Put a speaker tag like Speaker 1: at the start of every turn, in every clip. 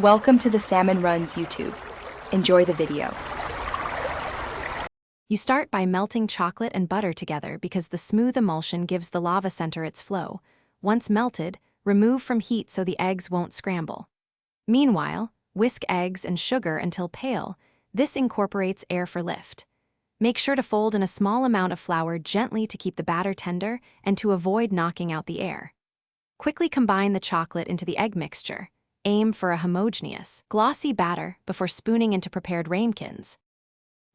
Speaker 1: Welcome to the Salmon Runs YouTube. Enjoy the video.
Speaker 2: You start by melting chocolate and butter together because the smooth emulsion gives the lava center its flow. Once melted, remove from heat so the eggs won't scramble. Meanwhile, whisk eggs and sugar until pale. This incorporates air for lift. Make sure to fold in a small amount of flour gently to keep the batter tender and to avoid knocking out the air. Quickly combine the chocolate into the egg mixture. Aim for a homogeneous, glossy batter before spooning into prepared ramekins.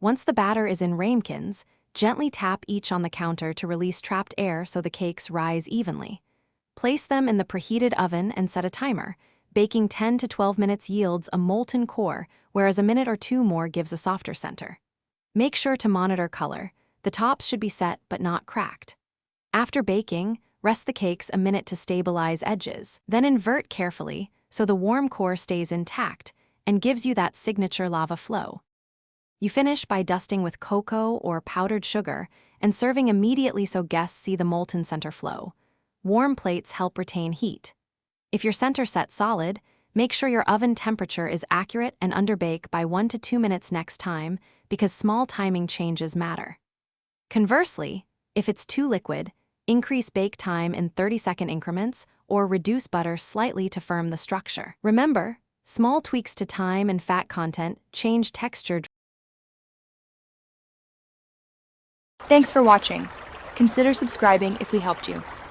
Speaker 2: Once the batter is in ramekins, gently tap each on the counter to release trapped air so the cakes rise evenly. Place them in the preheated oven and set a timer. Baking 10 to 12 minutes yields a molten core, whereas a minute or two more gives a softer center. Make sure to monitor color. The tops should be set but not cracked. After baking, rest the cakes a minute to stabilize edges. Then invert carefully so the warm core stays intact and gives you that signature lava flow. You finish by dusting with cocoa or powdered sugar and serving immediately so guests see the molten center flow. Warm plates help retain heat. If your center set solid, make sure your oven temperature is accurate and underbake by 1 to 2 minutes next time because small timing changes matter. Conversely, if it's too liquid, increase bake time in 30-second increments or reduce butter slightly to firm the structure. Remember, small tweaks to time and fat content change texture.
Speaker 1: Thanks for watching. Consider subscribing if we helped you.